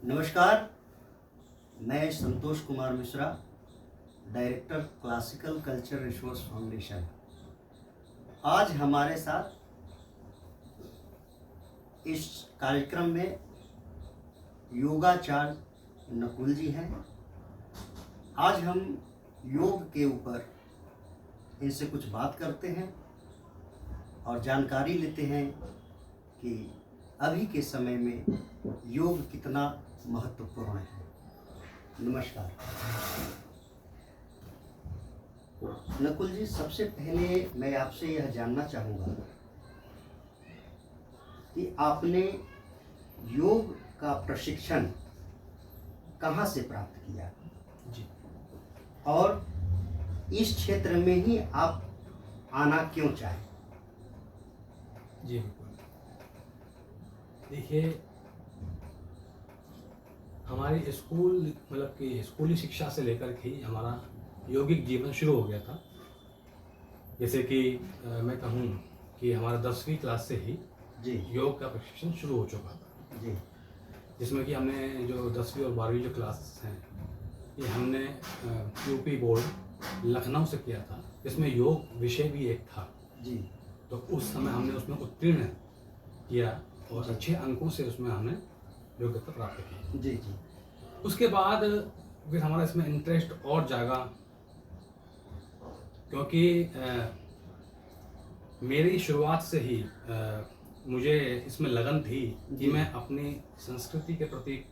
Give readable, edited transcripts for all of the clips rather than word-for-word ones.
नमस्कार, मैं Santosh Kumar Mishra, director classical culture resource foundation. आज हमारे साथ इस कार्यक्रम में योगाचार्य नकुल जी हैं। आज हम योग के ऊपर इनसे कुछ बात करते हैं और जानकारी लेते हैं कि अभी के समय में योग कितना महत्वपूर्ण है। नमस्कार नकुल जी, सबसे पहले मैं आपसे यह जानना चाहूँगा कि आपने योग का प्रशिक्षण कहाँ से प्राप्त किया जी। और इस क्षेत्र में ही आप आना क्यों चाहे? जी बिल्कुल। देखिए, हमारी स्कूल मतलब कि स्कूली शिक्षा से लेकर के ही हमारा यौगिक जीवन शुरू हो गया था। जैसे कि मैं कहूँ कि हमारा 10वीं क्लास से ही जी योग का प्रशिक्षण शुरू हो चुका था, जी जिसमें कि हमने जो 10वीं और 12वीं जो क्लासेस हैं ये हमने यूपी बोर्ड लखनऊ से किया था। इसमें योग विषय भी एक था जी तो उस समय हमने उसमें उत्तीर्ण किया और जी। अच्छे अंकों से उसमें हमने योग्यता प्राप्त की। जी जी उसके बाद फिर हमारा इसमें इंटरेस्ट और जागा, क्योंकि मेरी शुरुआत से ही मुझे इसमें लगन थी कि मैं अपनी संस्कृति के प्रति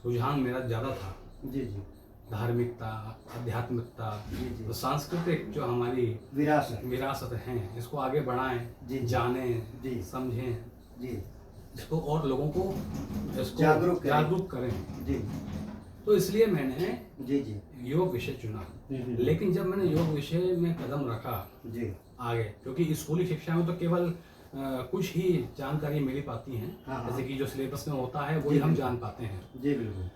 रुझान मेरा ज़्यादा था। जी जी धार्मिकता, आध्यात्मिकता, जी जी। तो सांस्कृतिक जो हमारी विरासत हैं इसको आगे बढ़ाएं, जी जी। जानें, जी समझें, जी इसको और लोगों को इसको जागरूक करें। जी तो इसलिए मैंने जी जी योग विषय चुना। लेकिन जब मैंने योग विषय में कदम रखा जी आगे, क्योंकि स्कूली शिक्षा में तो केवल कुछ ही जानकारी मिल पाती हैं। हाँ। जैसे कि जो सिलेबस में होता है वही जी, हम बिल्कुल। जान पाते हैं। जी बिल्कुल।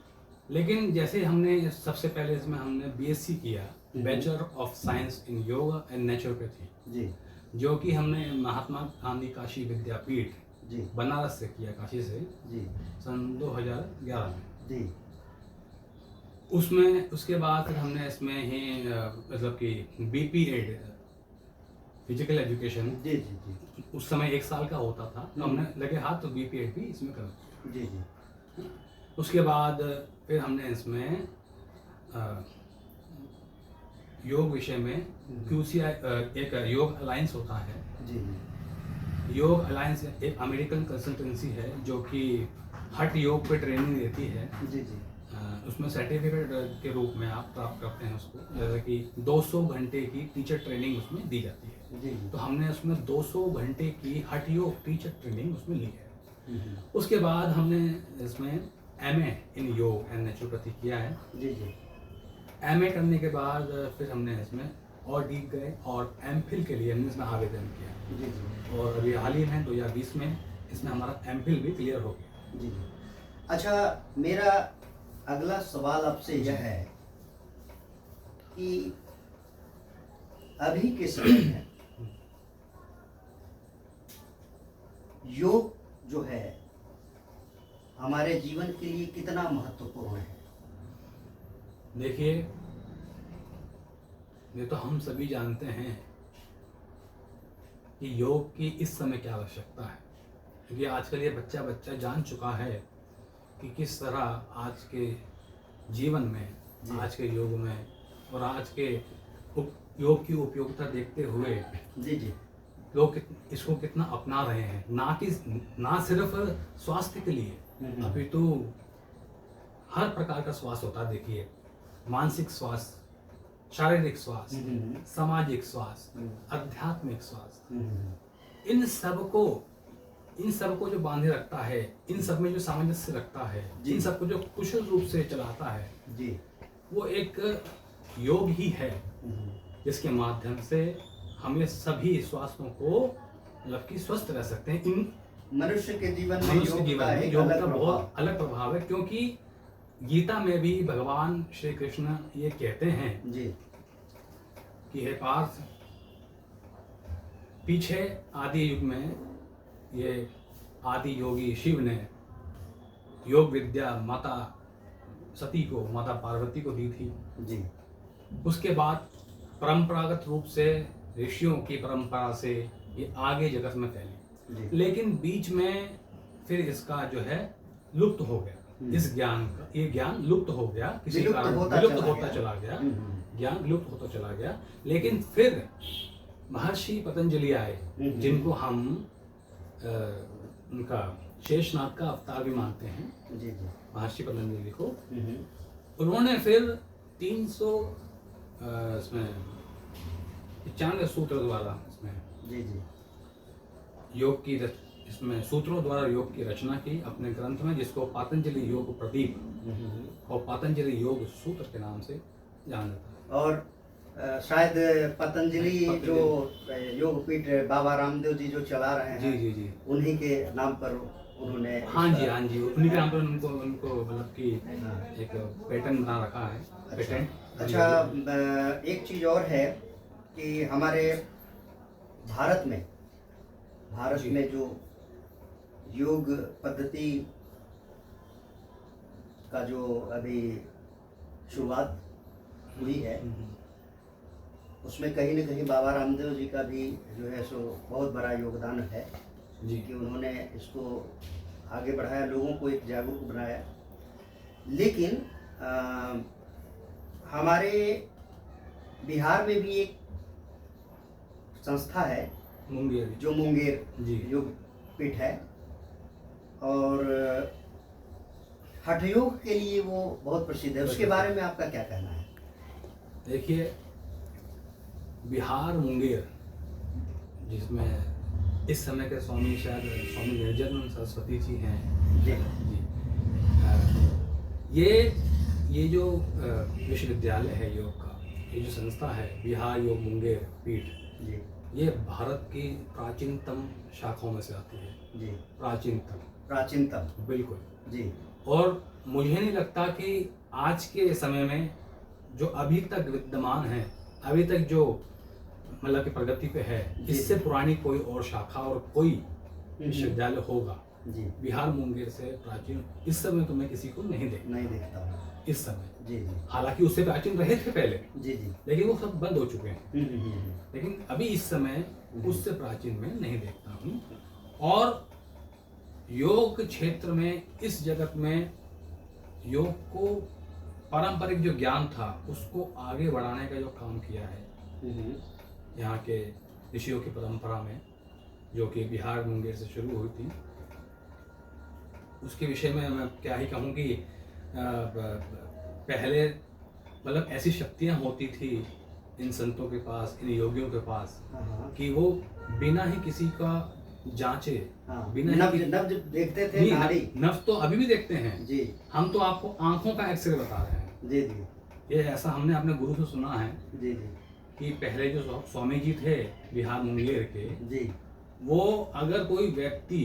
लेकिन जैसे हमने सबसे पहले इसमें हमने बीएससी किया, bachelor of science in yoga and naturopathy, जी जो कि हमने महात्मा गांधी काशी विद्यापीठ जी बनारस से किया, काशी से, जी सन 2011 में। जी उसमें उसके बाद फिर हमने इसमें ही मतलब कि बीपीएड, फिजिकल एजुकेशन, जी जी जी उस समय 1 साल का होता था, तो हमने लगे हाथ तो बीपीएड भी इसमें कर दिया। जी जी उसके बाद फिर हमने इसमें योग विषय में QCI एक योग अलायंस होता है। जी योग अलायंस एक अमेरिकन कंसल्टेंसी है जो कि हठ योग पे ट्रेनिंग देती है। जी जी उसमें सर्टिफिकेट के रूप में आप प्राप्त करते हैं उसको, जैसे कि 200 घंटे की टीचर ट्रेनिंग उसमें दी जाती है। जी जी तो हमने उसमें 200 घंटे की हठ योग टीचर ट्रेनिंग उसमें ली है। उसके बाद हमने इसमें MA इन योग एंड नेचुरोपैथी किया है। जी जी MA करने के बाद फिर हमने इसमें और डीप गए और MPhil के लिए हमने इसमें आवेदन किया। जी जी और अभी हाल ही में 2020 में इसमें हमारा MPhil भी क्लियर हो गया। जी। अच्छा, मेरा अगला सवाल आपसे यह है कि अभी के समय में योग जो है हमारे जीवन के लिए कितना महत्वपूर्ण है? देखिए, ये तो हम सभी जानते हैं कि योग की इस समय क्या आवश्यकता है, क्योंकि आजकल ये बच्चा जान चुका है कि किस तरह आज के जीवन में, आज के युग में और आज के योग की उपयोगिता देखते हुए जी जी लोग इसको कितना अपना रहे हैं। ना सिर्फ स्वास्थ्य के लिए, अपितु हर प्रकार का स्वास्थ्य होता है। देखिए, मानसिक स्वास्थ्य, शारीरिक स्वास्थ्य, सामाजिक स्वास्थ्य, आध्यात्मिक स्वास्थ्य, इन सबको जो बांधे रखता है, इन सब में जो सामंजस्य रखता है, इन सबको जो कुशल रूप से चलाता है जी, वो एक योग ही है, जिसके माध्यम से हम ये सभी स्वास्थ्यों को मतलब कि स्वस्थ रह सकते हैं। इन मनुष्य के जीवन में योग का बहुत अलग प्रभाव है, क्योंकि गीता में भी भगवान श्री कृष्ण ये कहते हैं जी कि हे पार्थ, पीछे आदि युग में ये आदि योगी शिव ने योग विद्या माता सती को, माता पार्वती को दी थी। जी उसके बाद परंपरागत रूप से ऋषियों की परंपरा से ये आगे जगत में फैली, जी लेकिन बीच में फिर इसका जो है लुप्त हो गया। इस ज्ञान का, ये ज्ञान लुप्त हो गया, किसी विलुप्त कारण होता विलुप्त चला होता गया। चला गया। हम्म। ज्ञान विलुप्त होता चला गया, लेकिन फिर महर्षि पतंजलि आए, जिनको हम उनका शेषनाग का अवतार भी मानते हैं, जी जी महर्षि पतंजलि को। हम्म। उन्होंने फिर 300 इसमें 95 सूत्र द्वारा इसमें जी जी योग की इसमें सूत्रों द्वारा योग की रचना की अपने ग्रंथ में, जिसको पातंजलि योग प्रदीप और पातंजलि योग सूत्र के नाम से जाना जाता है। और शायद पतंजलि जो योगपीठ बाबा रामदेव जी जो चला रहे हैं, जी जी जी, उन्हीं के नाम पर उन्होंने हाँ जी हाँ जी, उन्हीं के नाम पर उनको उनको मतलब कि एक पैटर्न बना रखा है। पेटेंट। अच्छा, एक चीज़ और है कि हमारे भारत जी। में जो योग पद्धति का जो अभी शुरुआत हुई है, उसमें कहीं न कहीं बाबा रामदेव जी का भी जो है सो बहुत बड़ा योगदान है जी कि उन्होंने इसको आगे बढ़ाया, लोगों को एक जागरूक बनाया। लेकिन हमारे बिहार में भी एक संस्था है मुंगेर जो मुंगेर जी योग पीठ है, और हठ योग के लिए वो बहुत प्रसिद्ध है। उसके बारे में आपका क्या कहना है? देखिए, बिहार मुंगेर, जिसमें इस समय के स्वामी शायद स्वामी निर्जन सरस्वती जी हैं जी जी। ये जो विश्वविद्यालय है योग का, ये जो संस्था है बिहार योग मुंगेर पीठ, जी ये भारत की प्राचीनतम शाखाओं में से आती है। जी प्राचीनतम बिल्कुल जी। और मुझे नहीं लगता कि आज के समय में जो अभी तक विद्यमान है, अभी तक जो मतलब कि प्रगति पे है, इससे पुरानी कोई और शाखा और कोई विश्वविद्यालय होगा जी बिहार मुंगेर से प्राचीन इस समय तो मैं किसी को नहीं देखता हूँ इस समय। जी जी हालांकि उससे प्राचीन रहे थे पहले, जी जी लेकिन वो सब बंद हो चुके हैं। लेकिन अभी इस समय उससे प्राचीन में नहीं देखता हूँ। और योग क्षेत्र में, इस जगत में योग को पारंपरिक जो ज्ञान था उसको आगे बढ़ाने का जो काम किया है यहाँ के ऋषियों की परंपरा में, जो कि बिहार मुंगेर से शुरू हुई थी, उसके विषय में मैं क्या ही कहूँ कि पहले मतलब ऐसी शक्तियाँ होती थी इन संतों के पास, इन योगियों के पास, कि वो बिना ही किसी का जांचे, बिना नब्ज देखते थे, नाड़ी नफ्स तो अभी भी देखते हैं जी। हम तो आपको आंखों का एक्सरे बता रहे हैं जी जी। ये ऐसा हमने अपने गुरु से सुना है जी जी कि पहले जो स्वामी जी थे बिहार मुंगेर के जी, वो अगर कोई व्यक्ति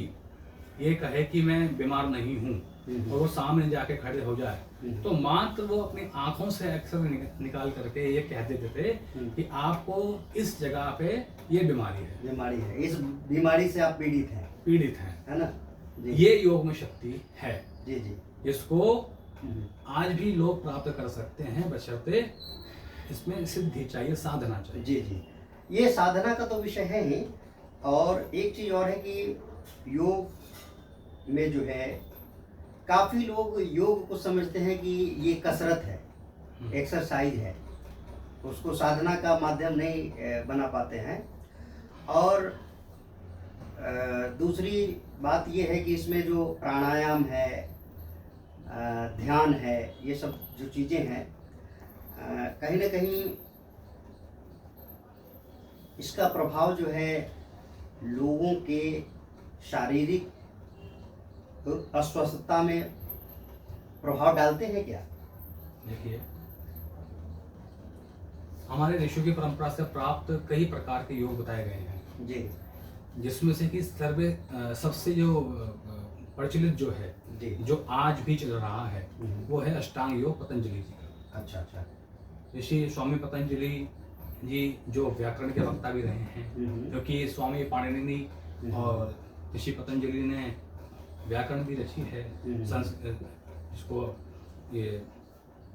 ये कहे कि मैं बीमार नहीं हूँ और वो सामने जाके खड़े हो जाए, तो मात्र वो अपनी आंखों से एक्सरे निकाल करके ये कह देते थे कि आपको इस जगह पे ये बीमारी है, इस बीमारी से आप पीड़ित हैं, है ना जी। ये योग में शक्ति है जी जी, इसको आज भी लोग प्राप्त कर सकते हैं, बशर्ते इसमें सिद्धि चाहिए, साधना चाहिए। जी जी, ये साधना का तो विषय है ही। और एक चीज़ और है कि योग में जो है काफ़ी लोग योग को समझते हैं कि ये कसरत है, एक्सरसाइज है, उसको साधना का माध्यम नहीं बना पाते हैं। और दूसरी बात ये है कि इसमें जो प्राणायाम है, ध्यान है, ये सब जो चीज़ें हैं, कहीं ना कहीं इसका प्रभाव जो है लोगों के शारीरिक अस्वस्थता में प्रभाव डालते हैं क्या? देखिए, हमारे ऋषियों की परंपरा से प्राप्त कई प्रकार के योग बताए गए हैं जी, जिसमें से कि सबसे जो प्रचलित जो है जी, जो आज भी चल रहा है वो है अष्टांग योग पतंजलि जी का। अच्छा अच्छा। ऋषि स्वामी पतंजलि जी जो व्याकरण के वक्ता भी रहे हैं, क्योंकि स्वामी पाणिनि और ऋषि पतंजलि ने व्याकरण भी रची है, इसको ये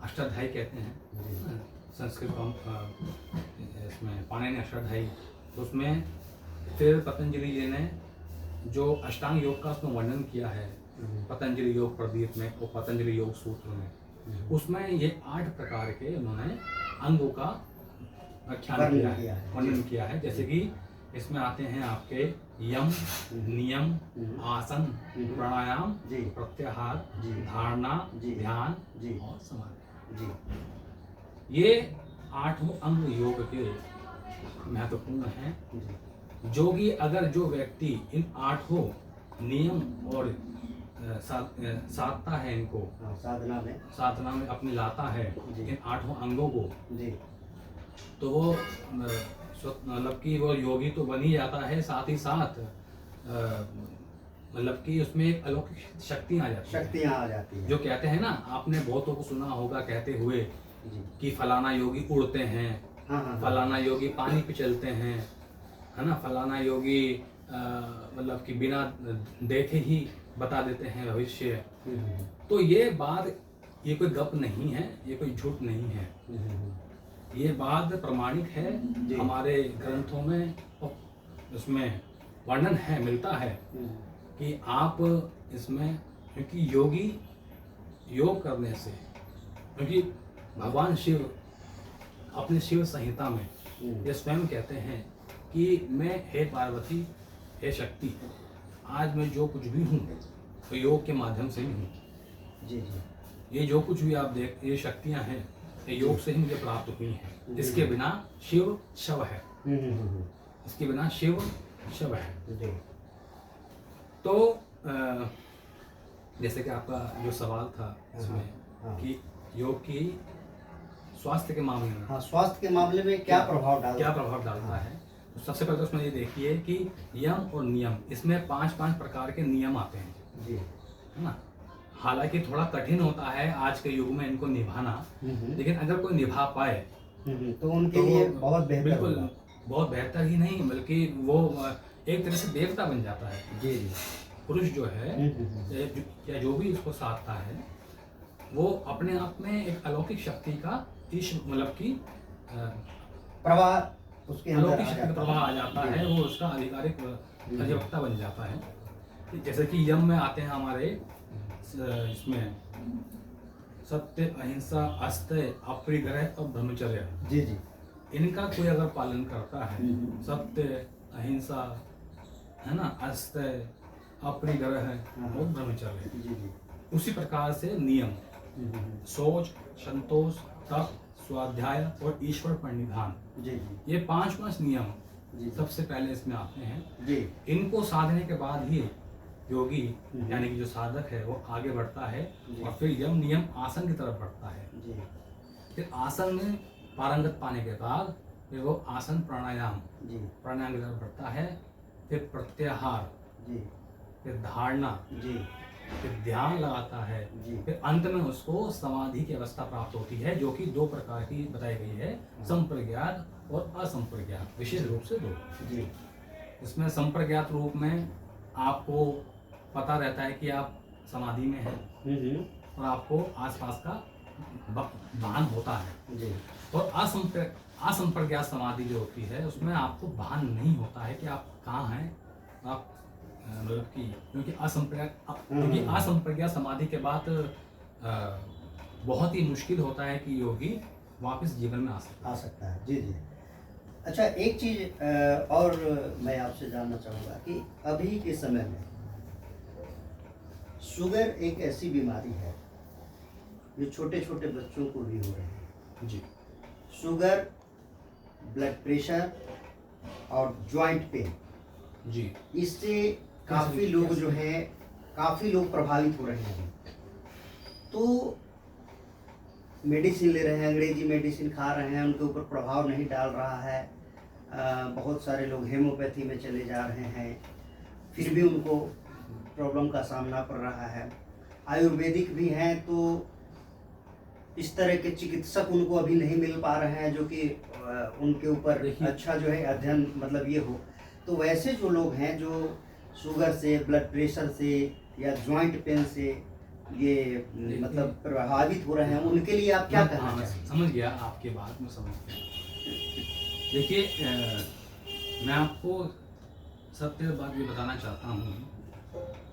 अष्टाध्यायी कहते हैं, संस्कृत इसमें पाणिनि अष्टाध्यायी। तो उसमें फिर पतंजलि जी ने जो अष्टांग योग का उसमें वर्णन किया है पतंजलि योग प्रदीप में और पतंजलि योग सूत्र में, उसमें ये 8 प्रकार के उन्होंने अंगों का व्याख्यान किया है, वर्णन किया है। जैसे कि इसमें आते हैं आपके यम, नियम, आसन, प्राणायाम, प्रत्याहार, धारणा, ध्यान और समाधि। ये 8 अंग योग के महत्वपूर्ण हैं। जोगी अगर जो व्यक्ति इन 8 नियम और साधता है, इनको साधना में अपने लाता है इन 8 अंगों को, तो वो मतलब कि वो योगी तो बन ही जाता है, साथ ही साथ मतलब कि उसमें एक अलौकिक शक्तियाँ आ जाती है। जो कहते हैं ना, आपने बहुतों को सुना होगा कहते हुए कि फलाना योगी उड़ते हैं, फलाना योगी पानी पे चलते हैं, है ना, फलाना योगी मतलब कि बिना देखे ही बता देते हैं भविष्य। तो ये बात, ये कोई गप नहीं है, ये कोई झूठ नहीं है, ये बात प्रमाणिक है, हमारे ग्रंथों में उसमें वर्णन है, मिलता है कि आप इसमें, क्योंकि योगी योग करने से, क्योंकि भगवान शिव अपने शिव संहिता में ये स्वयं कहते हैं कि मैं, हे पार्वती, हे शक्ति, आज मैं जो कुछ भी हूँ तो योग के माध्यम से ही हूँ। ये जो कुछ भी आप देख, ये शक्तियाँ हैं, ये योग से ही मुझे प्राप्त हुई हैं। इसके बिना शिव शव है, इसके बिना शिव शव है। तो जैसे कि आपका जो सवाल था इसमें कि योग की स्वास्थ्य के मामले में, स्वास्थ्य के मामले में क्या प्रभाव डालता है। तो सबसे पहले तो उसमें ये देखिए कि यम और नियम, इसमें 5-5 प्रकार के नियम आते हैं, है ना। हालांकि थोड़ा कठिन होता है आज के युग में इनको निभाना, लेकिन अगर कोई निभा पाए तो उनके लिए बहुत बेहतर, बिल्कुल बहुत बेहतर ही नहीं, बल्कि वो एक तरह से देवता बन जाता है। पुरुष जो है या जो भी इसको साधता है, वो अपने आप में एक अलौकिक शक्ति का मतलब की प्रवाह, उसके अलौकिक शक्ति का प्रवाह आ जाता है, वो उसका आधिकारिक अधिवक्ता बन जाता है। जैसे कि यम में आते हैं हमारे इसमें सत्य, अहिंसा, अस्त्य, अपरिग्रह और ब्रह्मचर्य। इनका कोई अगर पालन करता है, सत्य, अहिंसा, है ना, अस्त्य, अपरिग्रह और ब्रह्मचर्य, उसी प्रकार से नियम, सोच, संतोष, तप, स्वाध्याय और ईश्वर प्रणिधान, ये 5 नियम सबसे पहले इसमें आते हैं। इनको साधने के बाद ही योगी यानी कि जो साधक है वो आगे बढ़ता है और फिर यम नियम आसन की तरफ बढ़ता है। फिर आसन में पारंगत पाने के बाद फिर वो आसन प्राणायाम की तरफ बढ़ता है, फिर प्रत्याहार, फिर धारणा, फिर ध्यान लगाता है, फिर अंत में उसको समाधि की अवस्था प्राप्त होती है, जो कि 2 प्रकार की बताई गई है, संप्रज्ञात और असंप्रज्ञात, विशेष रूप से 2। इसमें संप्रज्ञात रूप में आपको पता रहता है कि आप समाधि में हैं और आपको आसपास का भान होता है। और असंप्रज्ञात समाधि जो होती है, उसमें आपको भान नहीं होता है कि आप कहाँ हैं, आप मतलब कि क्योंकि असंप्रज्ञात समाधि के बाद बहुत ही मुश्किल होता है कि योगी वापस जीवन में आ सकता है। अच्छा, एक चीज और मैं आपसे जानना चाहूँगा कि अभी के समय में शुगर एक ऐसी बीमारी है जो छोटे छोटे बच्चों को भी हो रही है। शुगर, ब्लड प्रेशर और जॉइंट पेन, इससे काफ़ी लोग जो हैं, काफ़ी लोग प्रभावित हो रहे हैं। तो मेडिसिन ले रहे हैं, अंग्रेजी मेडिसिन खा रहे हैं, उनके ऊपर प्रभाव नहीं डाल रहा है। बहुत सारे लोग हेमोपैथी में चले जा रहे हैं, फिर भी उनको प्रॉब्लम का सामना कर रहा है। आयुर्वेदिक भी हैं, तो इस तरह के चिकित्सक उनको अभी नहीं मिल पा रहे हैं जो कि उनके ऊपर अच्छा जो है अध्ययन मतलब ये हो। तो वैसे जो लोग हैं जो शुगर से, ब्लड प्रेशर से या जॉइंट पेन से ये मतलब प्रभावित हो रहे हैं, उनके लिए आप क्या कहना मैं चाहेंगे? समझ गया आपकी बात, मैं समझ गया। देखिए मैं आपको सत्य बात ये बताना चाहता हूँ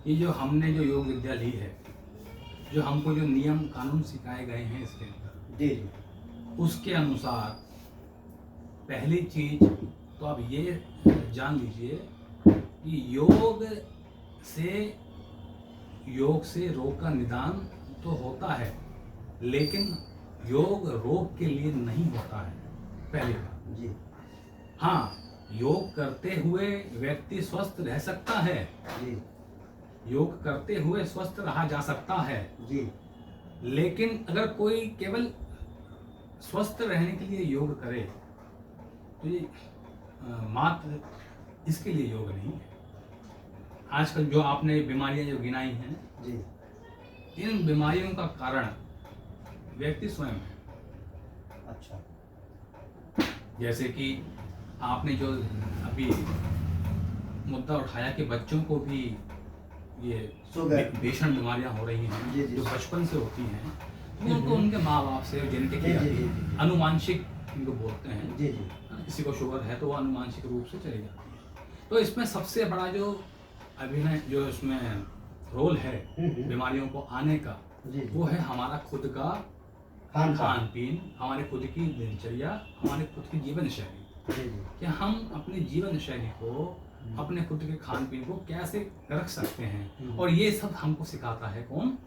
कि जो हमने जो योग विद्या ली है, जो हमको जो नियम कानून सिखाए गए हैं इसके अंदर, जी जी। उसके अनुसार पहली चीज तो आप ये जान लीजिए कि योग से रोग का निदान तो होता है, लेकिन योग रोग के लिए नहीं होता है, पहली बात। जी हाँ, योग करते हुए व्यक्ति स्वस्थ रह सकता है, जी योग करते हुए स्वस्थ रहा जा सकता है, जी। लेकिन अगर कोई केवल स्वस्थ रहने के लिए योग करे तो ये मात्र इसके लिए योग नहीं है। आजकल जो आपने बीमारियां जो गिनाई हैं, जी इन बीमारियों का कारण व्यक्ति स्वयं है। अच्छा। जैसे कि आपने जो अभी मुद्दा उठाया कि बच्चों को भी ये शुगर, भीषण बीमारियां हो रही हैं, जी, जी। जो बचपन से होती हैं, तो उनको उनके माँ बाप से जेनेटिकली जी, जी, आती जी, है, जी। अनुवांशिक इनको बोलते हैं। जी जी किसी को शुगर है तो वो अनुवांशिक रूप से चली जाती है। तो इसमें सबसे बड़ा जो अभिनय जो इसमें रोल है बीमारियों को आने का, जी जी। वो है हमारा खुद का खान पीन, हमारी खुद की दिनचर्या, हमारी खुद की जीवन शैली। जी जी। कि हम अपनी जीवन शैली को, अपने खुद के खान पीन को कैसे रख सकते हैं, और ये सब हमको सिखाता है कौन?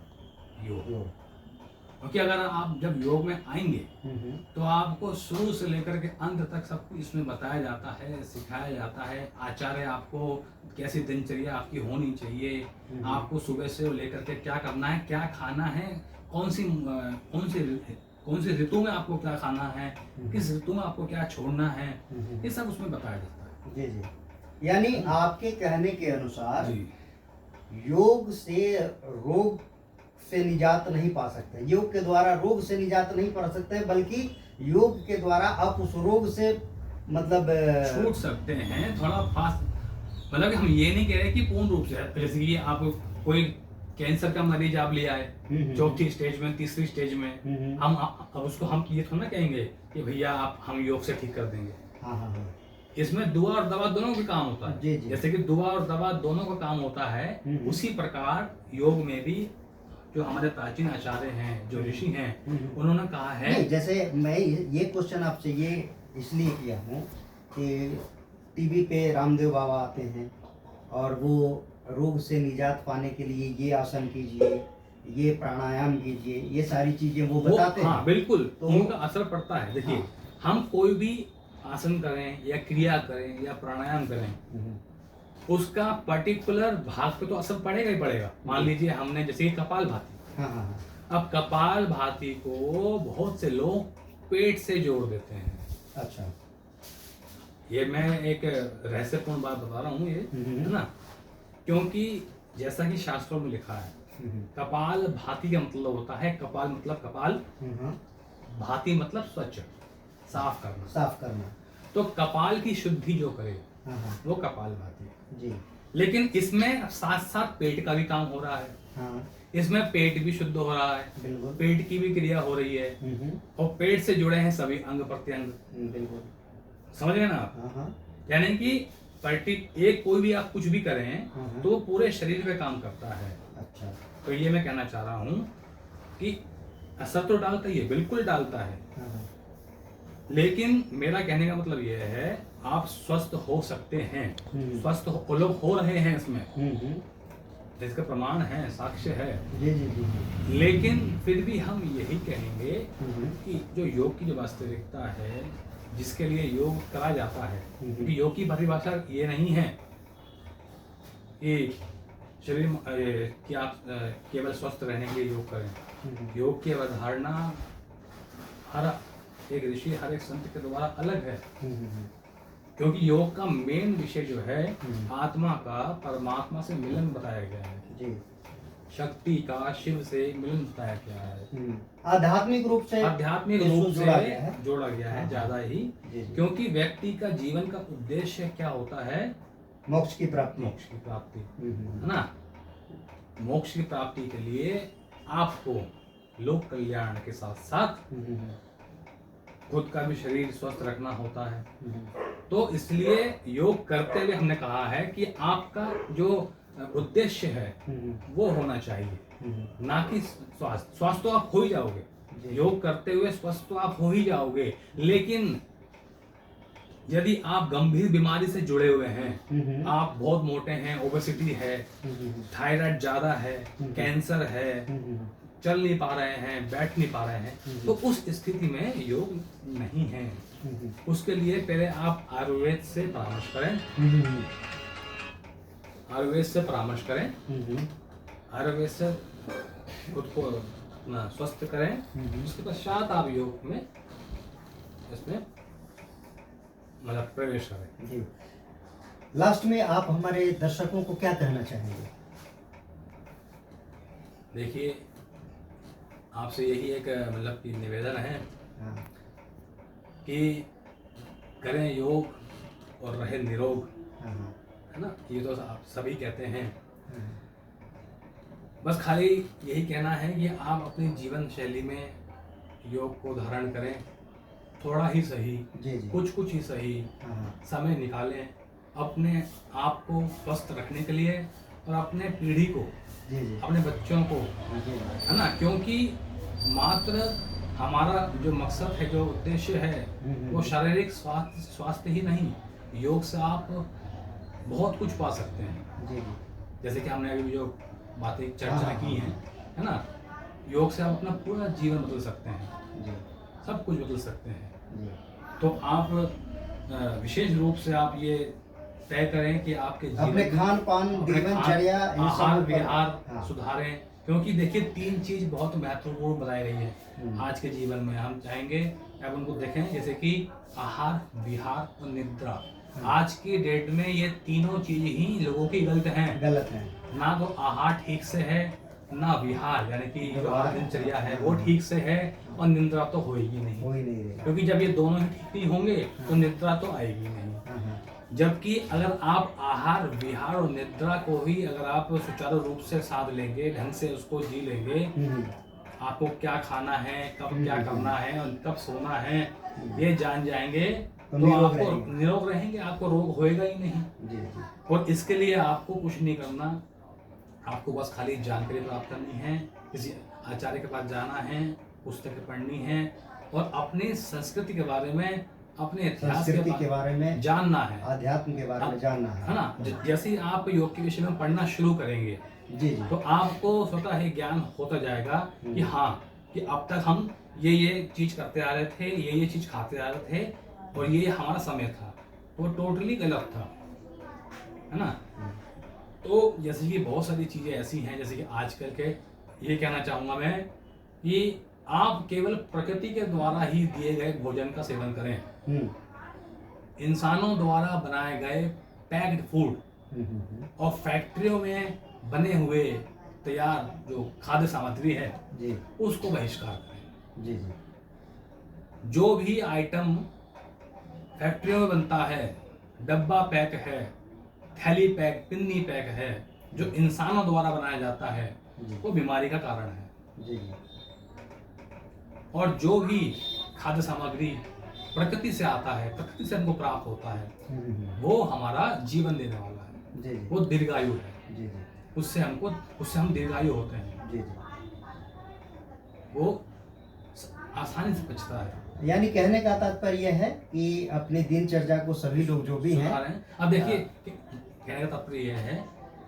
योग। क्योंकि अगर आप जब योग में आएंगे तो आपको शुरू से लेकर के अंत तक सब कुछ इसमें बताया जाता है, सिखाया जाता है। आचार्य आपको कैसी दिनचर्या आपकी होनी चाहिए, आपको सुबह से लेकर के क्या करना है, क्या खाना है, कौन सी ऋतु में आपको क्या खाना है, किस ऋतु में आपको क्या छोड़ना है, ये सब उसमें बताया जाता है। जी जी। यानी आपके कहने के अनुसार जी, योग से रोग से निजात नहीं पा सकते, योग के द्वारा रोग से निजात नहीं पा सकते, बल्कि योग के द्वारा आप उस रोग से मतलब छूट सकते हैं थोड़ा फास्ट। मतलब कि हम ये नहीं कह रहे कि पूर्ण रूप से, जैसे कि आप कोई कैंसर का मरीज आप ले आए चौथी स्टेज में, तीसरी स्टेज में, हम अब उसको हम ये थोड़ा ना कहेंगे कि भैया आप हम योग से ठीक कर देंगे। हाँ हाँ हाँ। इसमें दुआ और दवा दोनों का काम होता है। जी, जी। जैसे कि दुआ और दवा दोनों का काम होता है, उसी प्रकार योग में भी जो हमारे प्राचीन आचार्य हैं, जो ऋषि हैं, उन्होंने कहा है। नहीं, जैसे मैं ये क्वेश्चन आपसे ये इसलिए किया हूँ कि टीवी पे रामदेव बाबा आते हैं और वो रोग से निजात पाने के लिए ये आसन कीजिए, ये प्राणायाम कीजिए, ये सारी चीजें वो बताते हैं। हाँ बिल्कुल, तो उनका असर पड़ता है। देखिए हाँ। हम कोई भी आसन करें या क्रिया करें या प्राणायाम करें, उसका पर्टिकुलर भाग पे तो असर पड़ेगा ही पड़ेगा। मान लीजिए हमने जैसे कि कपालभाति, हाँ हाँ हाँ। अब कपालभाति को बहुत से लोग पेट से जोड़ देते हैं। अच्छा। ये मैं एक रहस्यपूर्ण बात बता रहा हूँ, ये है ना, क्योंकि जैसा कि शास्त्रों में लिखा है, कपालभाति का मतलब होता है, कपाल मतलब कपाल, भाति मतलब स्वच्छ, साफ करना, साफ करना। तो कपाल की शुद्धि जो करे हाँ हाँ वो कपालभाति है। जी। लेकिन इसमें साथ साथ पेट का भी काम हो रहा है, हाँ इसमें पेट भी शुद्ध हो रहा है, बिल्कुल। पेट की भी क्रिया हो रही है, और पेट से जुड़े हैं सभी अंग प्रत्यंग। बिल्कुल। समझ गए ना आप? हाँ हाँ। यानी कि एक कोई भी आप कुछ भी करें हाँ। तो वो पूरे शरीर पे काम करता है। अच्छा। तो ये मैं कहना चाह रहा हूँ कि असर तो डालता ही है, बिल्कुल डालता है, हाँ हाँ। लेकिन मेरा कहने का मतलब यह है आप स्वस्थ हो सकते हैं, स्वस्थ लोग हो रहे हैं इसमें, जिसका प्रमाण है, साक्ष्य है। जी जी जी जी। लेकिन फिर भी हम यही कहेंगे कि जो योग की जो वास्तविकता है, जिसके लिए योग करा जाता है, क्योंकि योग की परिभाषा ये नहीं है कि शरीर कि आप केवल स्वस्थ रहने के लिए योग करें। योग की अवधारणा हर एक ऋषि, हर एक संत के द्वारा अलग है, क्योंकि योग का मेन विषय जो है आत्मा का परमात्मा से मिलन बताया गया है जी। शक्ति का शिव से मिलन बताया गया है, आध्यात्मिक रूप से जोड़ा गया है ज्यादा ही, क्योंकि व्यक्ति का जीवन का उद्देश्य क्या होता है? मोक्ष की प्राप्ति। मोक्ष की प्राप्ति, है ना। मोक्ष की प्राप्ति के लिए आपको लोक कल्याण के साथ साथ खुद का भी शरीर स्वस्थ रखना होता है। तो इसलिए योग करते हुए हमने कहा है कि आपका जो उद्देश्य है वो होना चाहिए, ना कि स्वास्थ्य। स्वास्थ्य तो आप हो ही जाओगे, योग करते हुए स्वस्थ तो आप हो ही जाओगे, लेकिन यदि आप गंभीर बीमारी से जुड़े हुए हैं, आप बहुत मोटे हैं, ओबेसिटी है, थायराइड ज्यादा है, कैंसर है, चल नहीं पा रहे हैं, बैठ नहीं पा रहे हैं, तो उस स्थिति में योग नहीं है। उसके लिए पहले आप आयुर्वेद से परामर्श करें, आयुर्वेद से परामर्श करें, आयुर्वेद से खुद को अपना स्वस्थ करें। उसके पश्चात आप योग में इसमें मतलब प्रवेश करें। जी, लास्ट में आप हमारे दर्शकों को क्या कहना चाहेंगे? देखिए, आपसे यही एक मतलब कि निवेदन है कि करें योग और रहे निरोग, है ना। ये तो आप सभी कहते हैं, बस खाली यही कहना है कि आप अपनी जीवन शैली में योग को धारण करें, थोड़ा ही सही, कुछ ही सही समय निकालें अपने आप को स्वस्थ रखने के लिए और अपने पीढ़ी को, अपने बच्चों को, है ना। क्योंकि मात्र हमारा जो मकसद है, जो उद्देश्य है, वो शारीरिक स्वास्थ्य ही नहीं, योग से आप बहुत कुछ पा सकते हैं। जैसे कि हमने अभी जो बातें चर्चा की हैं, है ना, योग से आप अपना पूरा जीवन बदल सकते हैं, सब कुछ बदल सकते हैं। तो आप विशेष रूप से आप ये तय करें कि आपके अपने खान पान, दिनचर्या, आहार विहार सुधारें, क्योंकि देखिए 3 चीज बहुत महत्वपूर्ण बताई गई है आज के जीवन में। हम चाहेंगे अब उनको देखें, जैसे कि आहार विहार और निद्रा। आज की डेट में ये तीनों चीज ही लोगों की गलत हैं। ना तो आहार ठीक से है, ना विहार यानी कि जो दिनचर्या है वो ठीक से है, और निद्रा तो होएगी नहीं, क्योंकि जब ये दोनों ही ठीक नहीं होंगे तो निद्रा तो आएगी नहीं। जबकि अगर आप आहार विहार और निद्रा को ही अगर आप सुचारू रूप से साध लेंगे, ढंग से उसको जी लेंगे, आपको क्या खाना है, कब क्या करना है और कब सोना है, ये जान जाएंगे तो आपको निरोग रहेंगे, आपको रोग होएगा ही नहीं। और इसके लिए आपको कुछ नहीं करना, आपको बस खाली जानकारी प्राप्त करनी है, किसी आचार्य के पास जाना है, पुस्तकें पढ़नी है और अपनी संस्कृति के बारे में, अपने इतिहास के बारे में जानना है, अध्यात्म के बारे में जानना है ना। जैसे ही आप योग के विषय में पढ़ना शुरू करेंगे तो आपको स्वतः ही ज्ञान होता जाएगा कि हाँ, कि अब तक हम ये चीज करते आ रहे थे, ये चीज खाते आ रहे थे और ये हमारा समय था, वो टोटली गलत था, है ना। तो जैसे कि बहुत सारी चीजें ऐसी हैं, जैसे कि आजकल के, ये कहना चाहूंगा मैं कि आप केवल प्रकृति के द्वारा ही दिए गए भोजन का सेवन करें। इंसानों द्वारा बनाए गए पैक्ड फूड और फैक्ट्रियों में बने हुए तैयार जो खाद्य सामग्री है उसको बहिष्कार करें। जो भी आइटम फैक्ट्रियों में बनता है, डब्बा पैक है, थैली पैक, पिन्नी पैक है, जो इंसानों द्वारा बनाया जाता है वो बीमारी का कारण है। और जो भी खाद्य सामग्री प्रकृति से आता है, प्रकृति से हमको प्राप्त होता है, वो हमारा जीवन देने वाला है, वो दीर्घायु है, उससे हम दीर्घायु होते हैं, वो आसानी से बचता है। यानी कहने का तात्पर्य है कि अपनी दिनचर्या को सभी लोग जो भी हैं, अब देखिए कहने का तात्पर्य यह है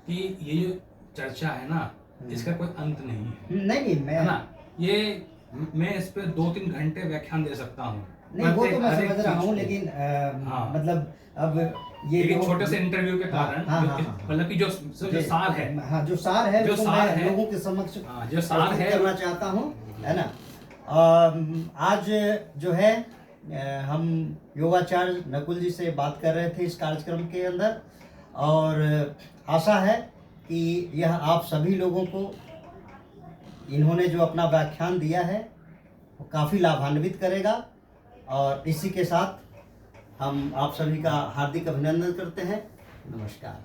कि ये जो चर्चा है ना, इसका कोई अंत नहीं है। नहीं, मैं ना मैं इस पे 2-3 घंटे व्याख्यान दे सकता हूँ। नहीं, वो तो मैं समझ रहा हूँ, लेकिन मतलब अब ये छोटे से इंटरव्यू के कारण मतलब कि जो सार है, जो सार है लोगों के समक्ष जो सार है करना चाहता हूँ, है ना। आज जो है हम योगाचार्य नकुल जी से बात कर रहे थे इस कार्यक्रम के अंदर, और आशा है कि यह आप सभी लोगों को इन्होंने जो अपना व्याख्यान दिया है वो काफ़ी लाभान्वित करेगा। और इसी के साथ हम आप सभी का हार्दिक अभिनंदन करते हैं। नमस्कार।